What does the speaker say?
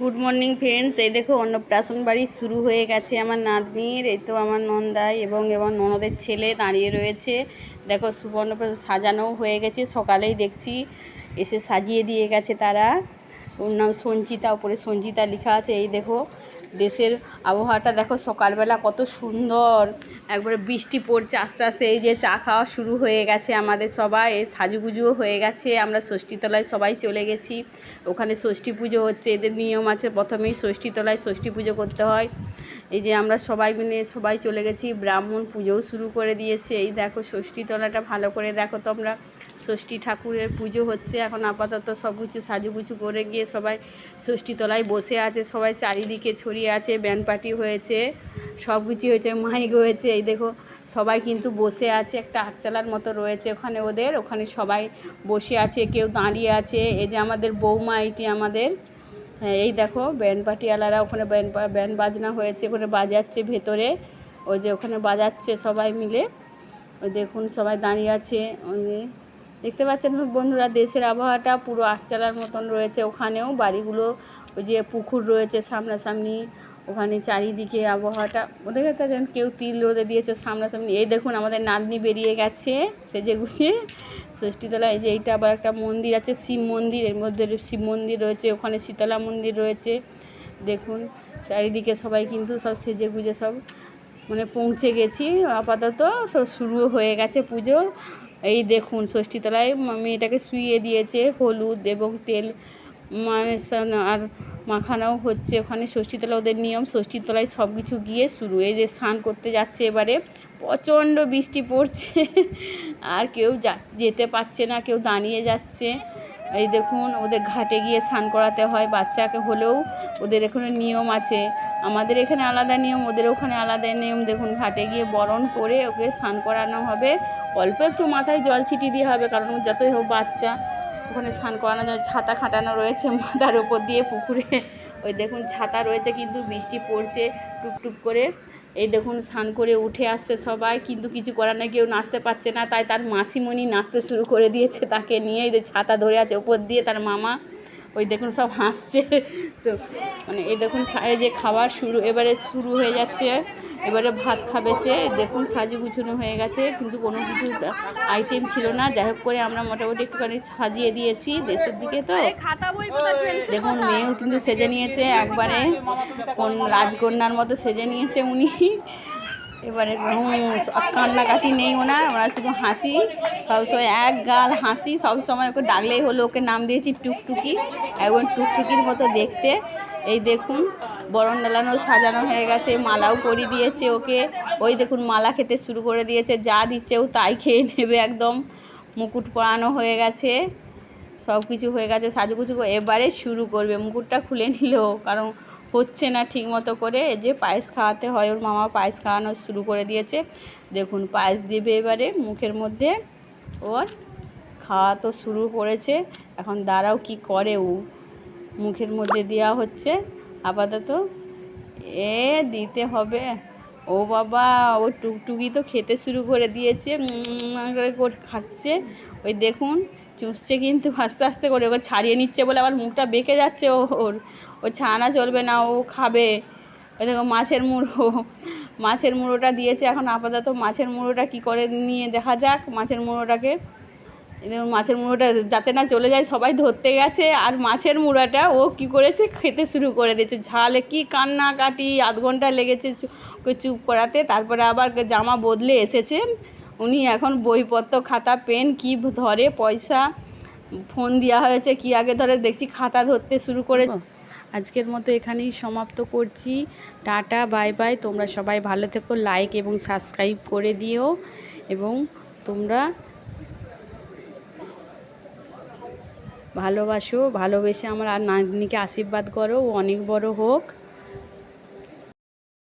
Good morning friends. এই দেখো অন্নপ্রাশন বাড়ি শুরু হয়ে গেছে আমার নাতনির। এই তো আমার নন্দাই এবং ননদের ছেলে দাঁড়িয়ে রয়েছে। দেখো শুভ অন্নপ্রাশন সাজানোও হয়ে গেছে, সকালেই দেখছি এসে সাজিয়ে দিয়ে গেছে তারা। ওর নাম সঞ্চিতা, ওপরে সঞ্চিতা লেখা আছে। এই দেখো দেশের আবহাওয়াটা দেখো, সকালবেলা কত সুন্দর, একবারে বৃষ্টি পড়ছে আস্তে আস্তে। এই যে চা খাওয়া শুরু হয়ে গেছে আমাদের, সবাই এই সাজুগুজুও হয়ে গেছে। আমরা ষষ্ঠীতলায় সবাই চলে গেছি, ওখানে ষষ্ঠী পুজো হচ্ছে। এদের নিয়ম আছে, প্রথমেই ষষ্ঠীতলায় ষষ্ঠী পুজো করতে হয়। এই যে আমরা সবাই মিলে সবাই চলে গেছি, ব্রাহ্মণ পুজোও শুরু করে দিয়েছে। এই দেখো ষষ্ঠীতলাটা ভালো করে দেখো তোমরা, ষষ্ঠী ঠাকুরের পুজো হচ্ছে এখন। আপাতত সব কিছু সাজুগুজু করে গিয়ে সবাই ষষ্ঠীতলায় বসে আছে, সবাই চারিদিকে ছড়িয়ে আছে, ব্যান্ড পার্টি হয়েছে, সব কিছু হয়েছে, মাইক হয়েছে। এই দেখো সবাই কিন্তু বসে আছে, একটা আটচালার মতো রয়েছে ওখানে ওদের, ওখানে সবাই বসে আছে, কেউ দাঁড়িয়ে আছে। এই যে আমাদের বৌমা, এটি আমাদের, হ্যাঁ এই দেখো ব্যান্ড পার্টিওয়ালারা ওখানে ব্যান্ড বাজনা হয়েছে, ওখানে বাজাচ্ছে ভেতরে, ওই যে ওখানে বাজাচ্ছে সবাই মিলে। ওই দেখুন সবাই দাঁড়িয়ে আছে। ওই দেখতে পাচ্ছেন বন্ধুরা, দেশের আবহাওয়াটা পুরো আটচালার মতন রয়েছে। ওখানেও বাড়িগুলো, ওই যে পুকুর রয়েছে সামনাসামনি, ওখানে চারিদিকে আবহাওয়াটা ওদের যেন কেউ তিল রোদে দিয়েছে সামনাসামনি। এই দেখুন আমাদের নাতনি বেরিয়ে গেছে সেজে গুছিয়ে ষষ্ঠীতলায়। এই যে এইটা আবার একটা মন্দির আছে, শিব মন্দির, এর মধ্যে শিব মন্দির রয়েছে, ওখানে শীতলা মন্দির রয়েছে। দেখুন চারিদিকে সবাই কিন্তু সব সেজে গুজে সব মানে পৌঁছে গেছি। আপাতত সব শুরু হয়ে গেছে পুজো। এই দেখুন ষষ্ঠীতলায় মেয়েটাকে শুইয়ে দিয়েছে, হলুদ এবং তেল মানে আর মাখানাও হচ্ছে ওখানে। ষষ্ঠীতলা ওদের নিয়ম, ষষ্ঠীতলায় সব কিছু গিয়ে শুরু। এই যে স্নান করতে যাচ্ছে এবারে, প্রচণ্ড বৃষ্টি পড়ছে আর কেউ যেতে পারছে না, কেউ দাঁড়িয়ে যাচ্ছে। এই দেখুন ওদের ঘাটে গিয়ে স্নান করাতে হয়, বাচ্চাকে হলেও ওদের এখানে নিয়ম আছে। আমাদের এখানে আলাদা নিয়ম, ওদের ওখানে আলাদা নিয়ম। দেখুন ঘাটে গিয়ে বরণ করে ওকে স্নান করানো হবে, অল্প একটু মাথায় জল ছিটিয়ে দেওয়া হবে, কারণ যতই হোক বাচ্চা। ওখানে স্নান করানো যায়, ছাতা খাটানো রয়েছে মাথার উপর দিয়ে পুকুরে। ওই দেখুন ছাতা রয়েছে, কিন্তু বৃষ্টি পড়ছে টুপটুপ করে। এই দেখুন স্নান করে উঠে আসছে সবাই, কিন্তু কিছু করার নেই, কেউ নাচতে পারছে না, তাই তার মাসিমণি নাচতে শুরু করে দিয়েছে তাকে নিয়ে। এই যে ছাতা ধরে আছে ওপর দিয়ে তার মামা, ওই দেখুন সব হাসছে। মানে এই দেখুন এই যে খাবার এবারে শুরু হয়ে যাচ্ছে। এবারে ভাত খাবে সে। দেখুন সাজু গুছানো হয়ে গেছে, কিন্তু কোনো কিছু আইটেম ছিল না। যাই হোক করে আমরা মোটামুটি একটুখানি সাজিয়ে দিয়েছি, দেশের দিকে তো। দেখুন মেয়েও কিন্তু সেজে নিয়েছে, একবারে কোন রাজকন্যার মতো সেজে নিয়েছে উনি। এবারে কান্নাকাটি নেই ওনার শুধু হাসি, সবসময় এক গাল হাসি। সবসময় ওকে ডাকলেই হলো, ওকে নাম দিয়েছি টুকটুকি, একবার টুকটুকির মতো দেখতে। এই দেখুন বরণ ডালানো সাজানো হয়ে গেছে, মালাও পরিয়ে দিয়েছে ওকে। ওই দেখুন মালা খেতে শুরু করে দিয়েছে, যা দিচ্ছে ও তাই খেয়ে নেবে একদম। মুকুট পরানো হয়ে গেছে, সব কিছু হয়ে গেছে, সাজুগুজু এবারে শুরু করবে। মুকুটটা খুলে নিল, কারণ হচ্ছে না ঠিক মতো করে। এই যে পায়েস খাওয়াতে হয়, ওর মামা পায়েস খাওয়ানো শুরু করে দিয়েছে। দেখুন পায়েস দেবে এবারে মুখের মধ্যে, ওর খাওয়া তো শুরু করেছে। এখন দাঁড়াও কি করে ও, মুখের মধ্যে দেওয়া হচ্ছে আপাতত। দিতে হবে। ও বাবা, ও টুকটুকি তো খেতে শুরু করে দিয়েছে, করে খাচ্ছে। ওই দেখুন চুষছে, কিন্তু আস্তে আস্তে করে। ওকে ছাড়িয়ে নিচ্ছে বলে আবার মুখটা বেঁকে যাচ্ছে ও ছাড়ানো চলবে না, ও খাবে। ওই দেখো মাছের মুড়োটা দিয়েছে এখন। আপাতত মাছের মুড়োটা কি করে নিয়ে দেখা যাক। মাছের মুড়োটাকে, মাছের মুড়োটা যাতে না চলে যায়, সবাই ধরতে গেছে। আর মাছের মুড়োটা ও কি করেছে, খেতে শুরু করে দিয়েছে। ঝালে কি কান্নাকাটি, আধ ঘন্টা লেগেছে ওকে চুপ করাতে। তারপরে আবার জামা বদলে এসেছেন উনি। এখন বইপত্র খাতা পেন কি ধরে, পয়সা ফোন দেওয়া হয়েছে, কি আগে ধরে দেখছি খাতা ধরতে শুরু করে। আজকের মতো এখানেই সমাপ্ত করছি। Tata, bye bye. তোমরা সবাই ভালো থেকো, লাইক এবং সাবস্ক্রাইব করে দিও, এবং তোমরা ভালোবাসো, ভালোবেসে আমার আর নাতনিকে আশীর্বাদ করো, ও অনেক বড় হোক।